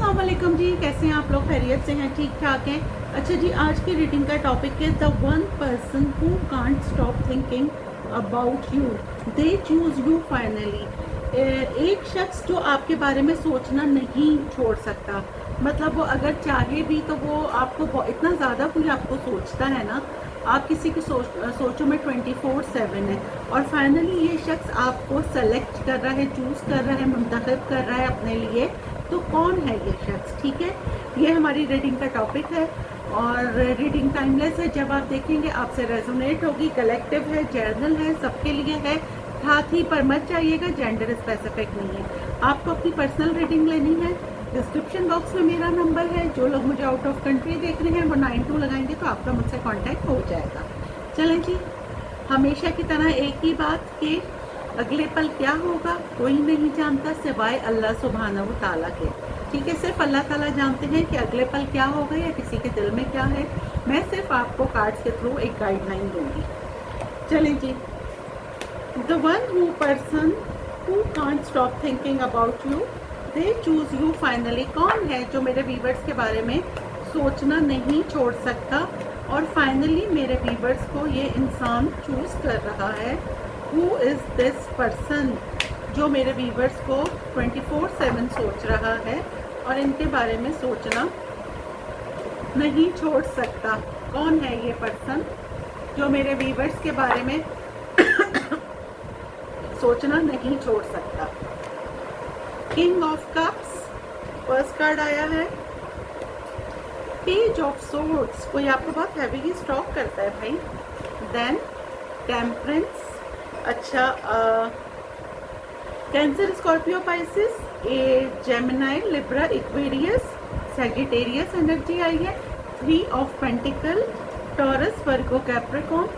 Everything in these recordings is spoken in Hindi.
अस्सलाम वालेकुम जी, कैसे हैं आप लोग? खैरियत से हैं? ठीक ठाक हैं? अच्छा जी, आज की रीडिंग का टॉपिक है the one person who can't stop thinking about you, they choose you finally. एक शख्स जो आपके बारे में सोचना नहीं छोड़ सकता, मतलब वो अगर चाहे भी तो वो आपको इतना ज़्यादा कोई आपको सोचता है ना, आप किसी की सोचों में 24/7 है और फाइनली ये शख्स आपको सेलेक्ट कर रहा है, चूज़ कर रहा है, मुंतखब कर रहा है अपने लिए। तो कौन है ये शख्स? ठीक है, ये हमारी रीडिंग का टॉपिक है और रीडिंग टाइमलेस है। जब आप देखेंगे आपसे रेजोनेट होगी, कलेक्टिव है, जर्नल है, सबके लिए है। हाथी पर मत जाइएगा, जेंडर स्पेसिफिक नहीं है। आपको अपनी पर्सनल रीडिंग लेनी है, डिस्क्रिप्शन बॉक्स में मेरा नंबर है। जो लोग मुझे आउट ऑफ कंट्री देख रहे हैं वो 92 लगाएंगे तो आपका मुझसे कांटेक्ट हो जाएगा। चलें जी, हमेशा की तरह एक ही बात कि अगले पल क्या होगा कोई नहीं जानता सिवाय अल्लाह सुब्हानहू व तआला के। ठीक है, सिर्फ अल्लाह ताला जानते हैं कि अगले पल क्या होगा या किसी के दिल में क्या है। मैं सिर्फ आपको कार्ड्स के थ्रू एक गाइडलाइन दूंगी। चलें जी, the one who person who can't stop thinking about you, they choose you finally. कौन है जो मेरे व्यूवर्स के बारे में सोचना नहीं छोड़ सकता और फाइनली मेरे व्यूवर्स को ये इंसान चूज कर रहा है। Who is this person जो मेरे व्यूवर्स को 24/7 सोच रहा है और इनके बारे में सोचना नहीं छोड़ सकता? कौन है ये पर्सन जो मेरे व्यूवर्स के बारे में सोचना नहीं छोड़ सकता? King of cups first card आया है। पेज ऑफ सोर्ड्स, कोई आपको बहुत हैवी स्टॉक करता है भाई। देन टेम्परेंस, अच्छा cancer, Scorpio, Pisces, a Gemini, Libra, Aquarius, Sagittarius energy आई है। 3 of pentacle, Taurus, Virgo, Capricorn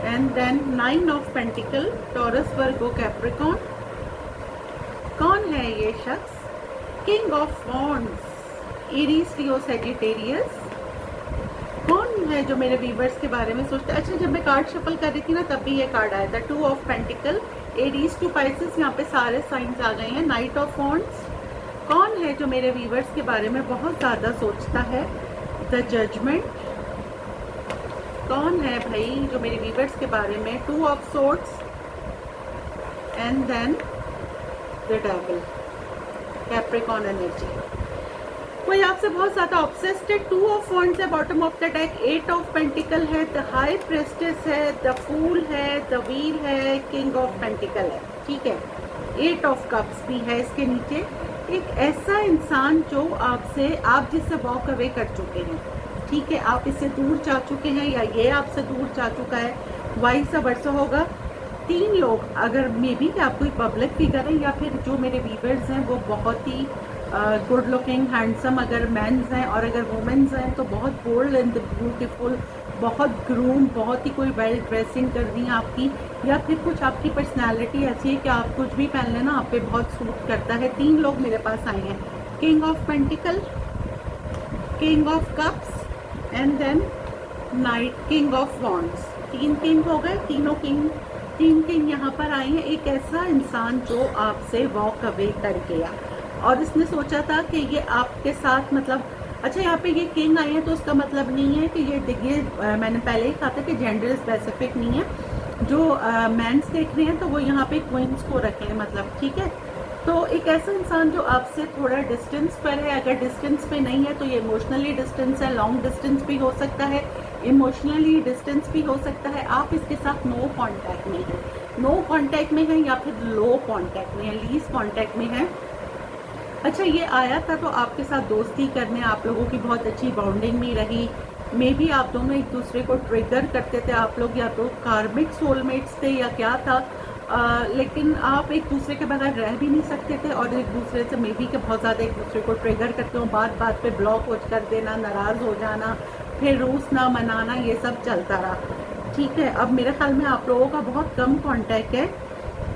and then 9 of pentacle, Taurus, Virgo, Capricorn. कौन है ये शख्स? King of wands, Aries, Leo, Sagittarius. कौन है जो मेरे व्यूवर्स के बारे में सोचता है? अच्छा, जब मैं कार्ड शफल कर रही थी ना तब भी ये कार्ड आया था। 2 of pentacle, Aries to Pisces, यहाँ पे सारे साइंस आ गए हैं। Knight of wands. कौन है जो मेरे व्यूवर्स के बारे में बहुत ज़्यादा सोचता है? The judgment. कौन है भाई जो मेरे व्यूवर्स के बारे में? 2 of swords and then the devil, Capricorn energy. कोई आपसे बहुत ज्यादा ऑब्सेस्ड है। 2 ऑफ वॉन्ड्स है bottom of the deck, 8 of pentacle है, द हाई प्रेस्टिस है, द फूल है, द व्हील है, किंग ऑफ पेंटिकल है। ठीक है, 8 ऑफ कप्स भी है इसके नीचे। एक ऐसा इंसान जो आप जिससे वॉक अवे कर चुके हैं। ठीक है, आप इससे दूर जा चुके हैं या ये आपसे दूर जा चुका है, वाइस वर्सा होगा। 3 लोग, अगर मे बी आप कोई पब्लिक फिगर है या फिर जो मेरे व्यूवर्स हैं वो बहुत ही गुड लुकिंग, हैंडसम अगर मेंस हैं और अगर वुमेन्स हैं तो बहुत बोल्ड एंड ब्यूटीफुल, बहुत ग्रूम, बहुत ही कोई वेल ड्रेसिंग कर रही है आपकी, या फिर कुछ आपकी पर्सनालिटी ऐसी है कि आप कुछ भी पहन लेना आप पे बहुत सूट करता है। 3 लोग मेरे पास आए हैं। King of pentacle, king of cups and then knight, king of wands. 3 king हो गए, तीन किंग यहाँ पर आए हैं। एक ऐसा इंसान जो आपसे वॉक अवे कर गया और इसने सोचा था कि ये आपके साथ, मतलब अच्छा यहाँ पे ये किंग आए हैं तो उसका मतलब नहीं है कि ये मैंने पहले ही कहा था कि जेंडर स्पेसिफिक नहीं है। जो मैंस देख रहे हैं तो वो यहाँ पे क्वींस को रखे हैं, मतलब ठीक है। तो एक ऐसा इंसान जो आपसे थोड़ा डिस्टेंस पर है, अगर डिस्टेंस पे नहीं है तो ये इमोशनली डिस्टेंस है, लॉन्ग डिस्टेंस भी हो सकता है, इमोशनली डिस्टेंस भी हो सकता है। आप इसके साथ नो कांटेक्ट में है, नो कांटेक्ट में है या फिर लो कांटेक्ट में है, लीज कांटेक्ट में है। अच्छा, ये आया था तो आपके साथ दोस्ती करने, आप लोगों की बहुत अच्छी बॉन्डिंग भी रही। मे बी आप दोनों एक दूसरे को ट्रिगर करते थे, आप लोग या तो कार्मिक सोलमेट्स थे या क्या था, लेकिन आप एक दूसरे के बगैर रह भी नहीं सकते थे और एक दूसरे से मे बी के बहुत ज़्यादा एक दूसरे को ट्रिगर करते हो, बात बात पे ब्लॉक हो कर देना, नाराज़ हो जाना, फिर रूस ना मनाना, ये सब चलता रहा। ठीक है, अब मेरे ख्याल में आप लोगों का बहुत कम कॉन्टैक्ट है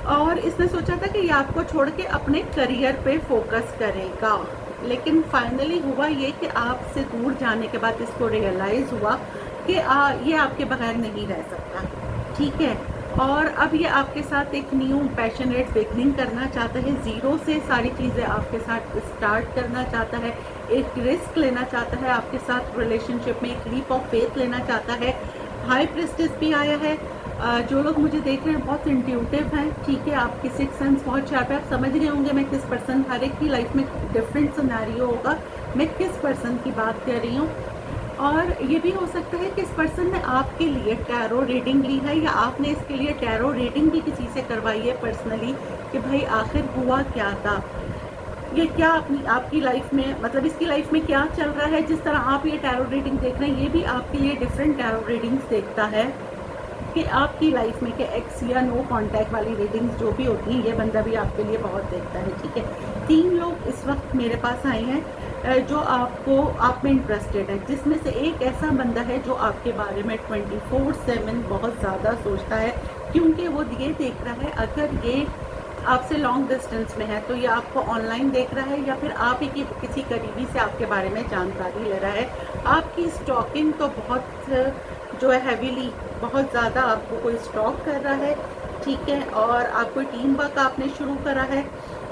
और इसने सोचा था कि ये आपको छोड़ के अपने करियर पे फोकस करेगा, लेकिन फाइनली हुआ ये कि आपसे दूर जाने के बाद इसको रियलाइज़ हुआ कि ये आपके बगैर नहीं रह सकता। ठीक है, और अब ये आपके साथ एक न्यू पैशनेट बिगनिंग करना चाहता है, ज़ीरो से सारी चीज़ें आपके साथ स्टार्ट करना चाहता है, एक रिस्क लेना चाहता है आपके साथ रिलेशनशिप में, एक लीप ऑफ फेथ लेना चाहता है। हाई प्रेस्टिज भी आया है। जो लोग मुझे देख रहे हैं बहुत इंट्यूटिव हैं, ठीक है, आपकी सिक्स सेंस बहुत शार्प है, आप समझ गए होंगे मैं किस पर्सन, हर एक की लाइफ में डिफरेंट सिनेरियो होगा, मैं किस पर्सन की बात कर रही हूँ। और ये भी हो सकता है कि इस पर्सन ने आपके लिए टैरो रीडिंग ली है, या आपने इसके लिए टैरो रीडिंग भी किसी से करवाई है पर्सनली, कि भाई आखिर हुआ क्या था, ये क्या अपनी आपकी लाइफ में, मतलब इसकी लाइफ में क्या चल रहा है। जिस तरह आप ये टैरो रीडिंग देख रहे हैं, ये भी आपके लिए डिफरेंट टैरो रीडिंग्स देखता है कि आपकी लाइफ में कि एक्स या नो कांटेक्ट वाली रीडिंग्स जो भी होती हैं, ये बंदा भी आपके लिए बहुत देखता है, ठीक है। 3 लोग इस वक्त मेरे पास आए हैं जो आप में इंटरेस्टेड है, जिसमें से एक ऐसा बंदा है जो आपके बारे में 24/7 बहुत ज़्यादा सोचता है, क्योंकि वो ये देख रहा है अगर ये आपसे लॉन्ग डिस्टेंस में है तो ये आपको ऑनलाइन देख रहा है, या फिर आप ही की किसी करीबी से आपके बारे में जानकारी ले रहा है। आपकी स्टॉकिंग तो बहुत जो है हैवीली, बहुत ज़्यादा आपको कोई स्टॉक कर रहा है, ठीक है, और आपको टीम वर्क आपने शुरू करा है,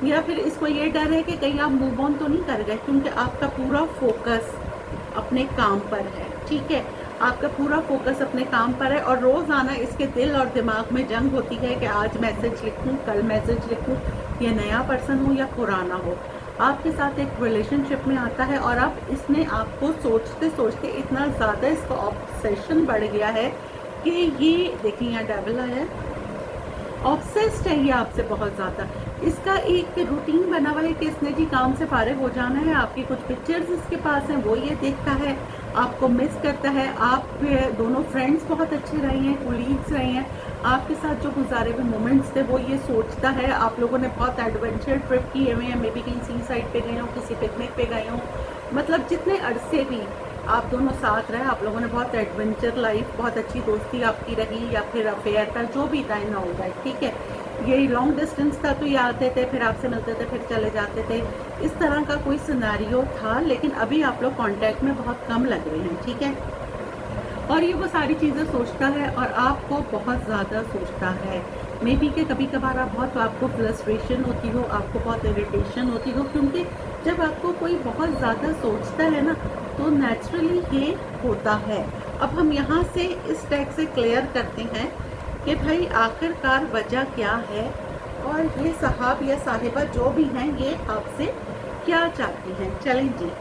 या फिर इसको ये डर है कि कहीं आप मूव ऑन तो नहीं कर गए, क्योंकि आपका पूरा फोकस अपने काम पर है, ठीक है, आपका पूरा फोकस अपने काम पर है। और रोज़ाना इसके दिल और दिमाग में जंग होती है कि आज मैसेज लिखूं, कल मैसेज लिखूं, ये नया पर्सन हो या पुराना हो, आपके साथ एक रिलेशनशिप में आता है। और अब इसने आपको सोचते सोचते इतना ज़्यादा इसका ऑब्सेशन बढ़ गया है कि ये देखिए यहाँ डेविल आया है, ऑब्सेस्ड है ये आपसे बहुत ज़्यादा। इसका एक रूटीन बना हुआ है कि इसने जी काम से फारिग हो जाना है, आपकी कुछ पिक्चर्स इसके पास हैं वो ये देखता है, आपको मिस करता है। आप दोनों फ्रेंड्स बहुत अच्छे रहे हैं, कोलीग्स रहे हैं, आपके साथ जो गुजारे हुए मोमेंट्स थे वो ये सोचता है। आप लोगों ने बहुत एडवेंचर ट्रिप किए हुए हैं, मे बी कहीं सी साइड पे गए हो, किसी पिकनिक पे गए हो, मतलब जितने अरसे भी आप दोनों साथ रहे, आप लोगों ने बहुत एडवेंचर लाइफ, बहुत अच्छी दोस्ती आपकी रही, या फिर अफेयर था, जो भी टाइम ना होगा, ठीक है। ये लॉन्ग डिस्टेंस था तो ये आते थे, फिर आपसे मिलते थे, फिर चले जाते थे, इस तरह का कोई सिनेरियो था। लेकिन अभी आप लोग कांटेक्ट में बहुत कम लग रहे हैं, ठीक है। और ये वो सारी चीज़ें सोचता है और आपको बहुत ज़्यादा सोचता है। मे बी कि कभी कभार आपको फ्रस्ट्रेशन होती हो, आपको बहुत इरिटेशन होती हो, क्योंकि जब आपको कोई बहुत ज़्यादा सोचता है ना तो नेचुरली ये होता है। अब हम यहाँ से इस टैग से क्लियर करते हैं कि भाई आखिरकार वजह क्या है, और ये साहब या साहिबा जो भी हैं ये आपसे क्या चाहती हैं। चलें जी,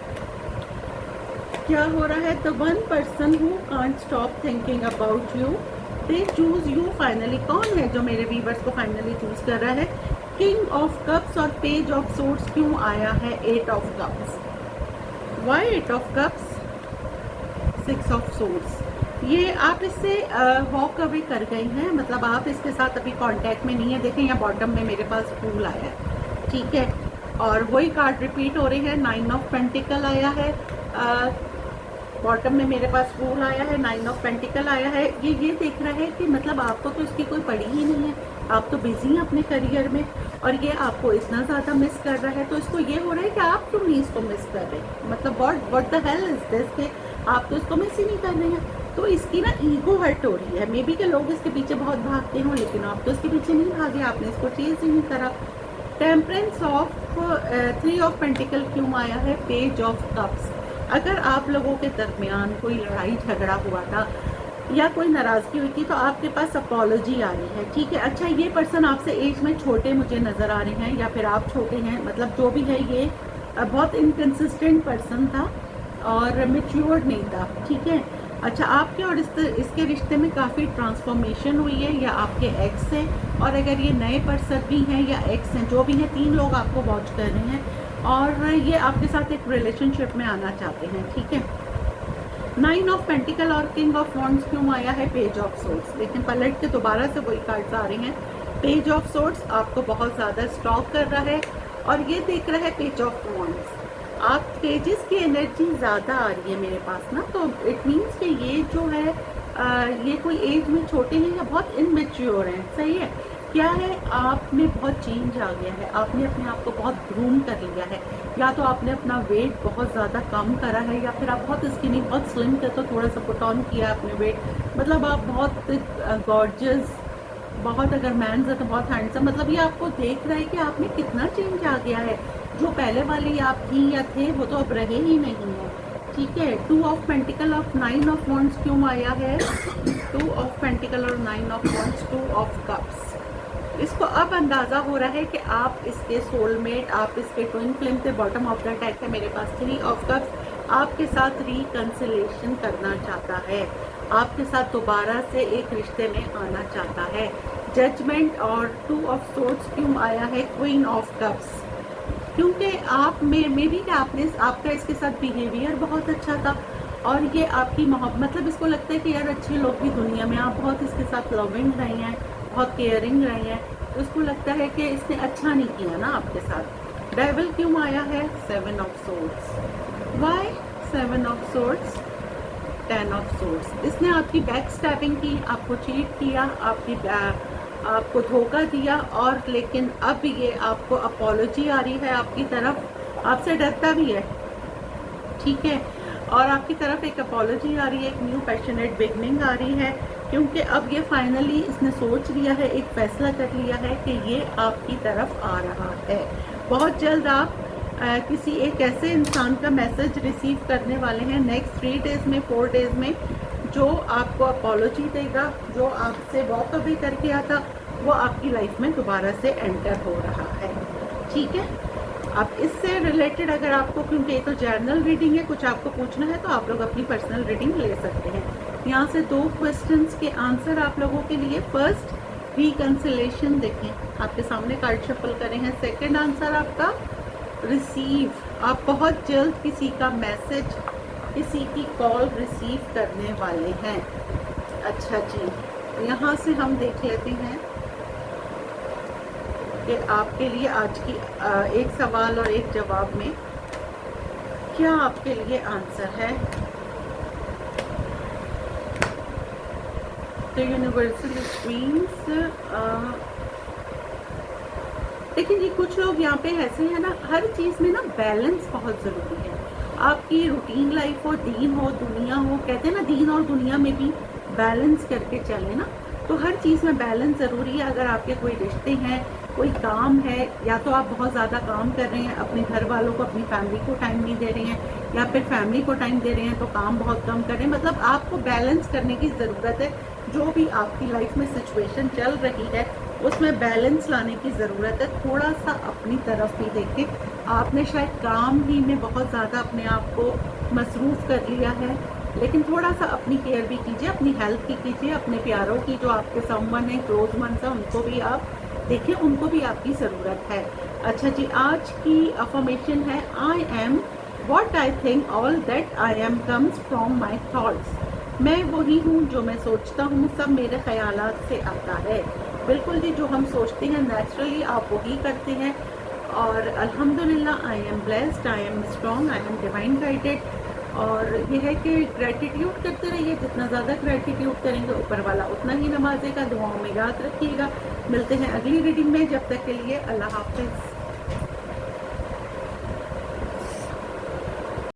क्या हो रहा है। The one person who can't stop thinking about you, they choose you. Finally कौन है जो मेरे व्यूअर्स को फाइनली चूज कर रहा है। किंग ऑफ कप्स और पेज ऑफ सोर्ड्स क्यों आया है 8 of cups. Why 8 of cups, 6 of swords. ये आप इससे वॉक अवे कर गए हैं, मतलब आप इसके साथ अभी कांटेक्ट में नहीं है। देखें यहाँ बॉटम में मेरे पास फूल आया है, ठीक है, और वही कार्ड रिपीट हो रही है। 9 ऑफ पेंटिकल आया है, बॉटम में मेरे पास फूल आया है, 9 ऑफ पेंटिकल आया है। ये देख रहा है कि मतलब आपको तो इसकी कोई पड़ी ही नहीं है, आप तो बिजी हैं अपने करियर में, और ये आपको इतना ज़्यादा मिस कर रहा है। तो इसको ये हो रहा है कि आप क्यों नहीं इसको मिस कर रहे, मतलब what the hell is this, कि आप तो इसको मिस ही नहीं कर रहे हैं। तो इसकी ना ईगो हर्ट हो रही है। मे बी के लोग इसके पीछे बहुत भागते हों, लेकिन आप तो इसके पीछे नहीं भागे, आपने इसको चेज ही नहीं करा। टेम्परेंस ऑफ 3 ऑफ पेंटिकल क्यों आया है, पेज ऑफ कप्स। अगर आप लोगों के दरमियान कोई लड़ाई झगड़ा हुआ था या कोई नाराज़गी हुई थी तो आपके पास अपॉलॉजी आ रही है, ठीक है। अच्छा, ये पर्सन आपसे एज में छोटे मुझे नज़र आ रहे हैं, या फिर आप छोटे हैं, मतलब जो भी है ये बहुत इनकन्सिस्टेंट पर्सन था और मेच्योर्ड नहीं था, ठीक है। अच्छा, आपके और इसके रिश्ते में काफ़ी ट्रांसफॉर्मेशन हुई है, या आपके एक्स से, और अगर ये नए पर्सन भी हैं या एक्स हैं, जो भी हैं, 3 लोग आपको वॉच कर रहे हैं और ये आपके साथ एक रिलेशनशिप में आना चाहते हैं, ठीक है। 9 ऑफ पेंटिकल और किंग ऑफ वॉन्ड्स क्यों आया है, पेज ऑफ सोर्ड्स। लेकिन पलट के दोबारा से वही कार्ड्स आ रहे हैं। पेज ऑफ सोर्ड्स आपको बहुत ज़्यादा स्टॉक कर रहा है, और ये देख रहा है पेज ऑफ वॉन्ड्स। आप पेजेस की एनर्जी ज़्यादा आ रही है मेरे पास ना, तो इट मीन्स कि ये जो है ये कोई एज में छोटे हैं या बहुत इनमेच्योर हैं, सही है। क्या है, आप में बहुत चेंज आ गया है, आपने अपने आप को बहुत ग्रूम कर लिया है, या तो आपने अपना वेट बहुत ज़्यादा कम करा है, या फिर आप बहुत स्किनी, बहुत स्लिम थे तो थोड़ा सा पुट ऑन किया आपने वेट, मतलब आप बहुत गॉर्जियस बहुत, अगर मैंस है तो बहुत हैंडसम, मतलब ये आपको देख रहा है कि आप में कितना चेंज आ गया है। जो पहले वाली आप थी या थे वो तो अब रहे ही नहीं है, ठीक है। 2 of pentacle of 9 of wands क्यों आया है? 2 ऑफ पेंटिकल और 9 ऑफ वॉन्ड्स, 2 ऑफ कप्स। इसको अब अंदाज़ा हो रहा है कि आप इसके सोलमेट, आप इसके ट्विन फ्लेम थे। बॉटम ऑफ द डेक है मेरे पास 3 ऑफ कप्स, आपके साथ रिकंसिलेशन करना चाहता है, आपके साथ दोबारा से एक रिश्ते में आना चाहता है। जजमेंट और 2 ऑफ सोर्ड्स क्यों आया है? क्वीन ऑफ कप्स, क्योंकि आप में भी आपने, आपका इसके साथ बिहेवियर बहुत अच्छा था और ये आपकी मोहब्बत, मतलब इसको लगता है कि यार अच्छे लोग भी दुनिया में, आप बहुत इसके साथ लविंग रहे हैं, बहुत केयरिंग रहे हैं, तो उसको लगता है कि इसने अच्छा नहीं किया ना आपके साथ। डेविल क्यों आया है? 7 of swords. Why 7 of swords? 10 of swords. इसने आपकी बैक स्टैबिंग की, आपको चीट किया, आपको धोखा दिया, और लेकिन अब ये आपको अपॉलोजी आ रही है आपकी तरफ, आपसे डरता भी है, ठीक है, और आपकी तरफ एक अपॉलोजी आ रही है, एक न्यू पैशनेट बिगनिंग आ रही है, क्योंकि अब ये फाइनली इसने सोच लिया है, एक फैसला कर लिया है कि ये आपकी तरफ आ रहा है। बहुत जल्द आप किसी एक ऐसे इंसान का मैसेज रिसीव करने वाले हैं नेक्स्ट 3 डेज़ में, 4 डेज़ में, जो आपको अपॉलोजी देगा, जो आपसे वॉक अवे करके आता, वो आपकी लाइफ में दोबारा से एंटर हो रहा है, ठीक है। अब इससे रिलेटेड अगर आपको, क्योंकि ये तो जर्नल रीडिंग है, कुछ आपको पूछना है तो आप लोग अपनी पर्सनल रीडिंग ले सकते हैं। यहाँ से 2 क्वेश्चंस के आंसर आप लोगों के लिए। फर्स्ट, रिकंसिलेशन, देखें आपके सामने कार्ड शफल करें हैं। सेकंड आंसर आपका रिसीव, आप बहुत जल्द किसी का मैसेज, किसी की कॉल रिसीव करने वाले हैं। अच्छा जी, यहाँ से हम देख लेते हैं कि आपके लिए आज की एक सवाल और एक जवाब में क्या आपके लिए आंसर है। तो यूनिवर्सल स्ट्रीम्स, लेकिन ये कुछ लोग यहाँ पे ऐसे हैं ना, हर चीज़ में ना बैलेंस बहुत ज़रूरी है। आपकी रूटीन लाइफ हो, दीन हो, दुनिया हो, कहते हैं ना दीन और दुनिया में भी बैलेंस करके चले ना, तो हर चीज़ में बैलेंस ज़रूरी है। अगर आपके कोई रिश्ते हैं, कोई काम है, या तो आप बहुत ज़्यादा काम कर रहे हैं, अपने घर वालों को, अपनी फैमिली को टाइम नहीं दे रहे हैं, या फिर फैमिली को टाइम दे रहे हैं तो काम बहुत कम कर रहे हैं, मतलब आपको बैलेंस करने की ज़रूरत है। जो भी आपकी लाइफ में सिचुएशन चल रही है उसमें बैलेंस लाने की ज़रूरत है। थोड़ा सा अपनी तरफ भी देखें। आपने शायद काम ही में बहुत ज़्यादा अपने आप को मसरूफ़ कर लिया है, लेकिन थोड़ा सा अपनी केयर भी कीजिए, अपनी हेल्थ की कीजिए, अपने प्यारों की, जो आपके समवन है, क्लोज वंस है, उनको भी आप देखिए, उनको भी आपकी ज़रूरत है। अच्छा जी, आज की अफर्मेशन है, I am what I think, all that I am comes from my thoughts. मैं वही हूँ जो मैं सोचता हूँ, सब मेरे ख्यालात से आता है। बिल्कुल जी, जो हम सोचते हैं नेचुरली आप वही करते हैं, और अल्हम्दुलिल्लाह I am blessed, I am strong, I am divine guided. और ये है कि ग्रेटिट्यूड करते रहिए, जितना ज़्यादा ग्रेटिट्यूड करेंगे ऊपर वाला उतना ही नवाजेगा। दुआओं में याद रखिएगा। मिलते हैं अगली रीडिंग में, जब तक के लिए अल्लाह हाफिज़।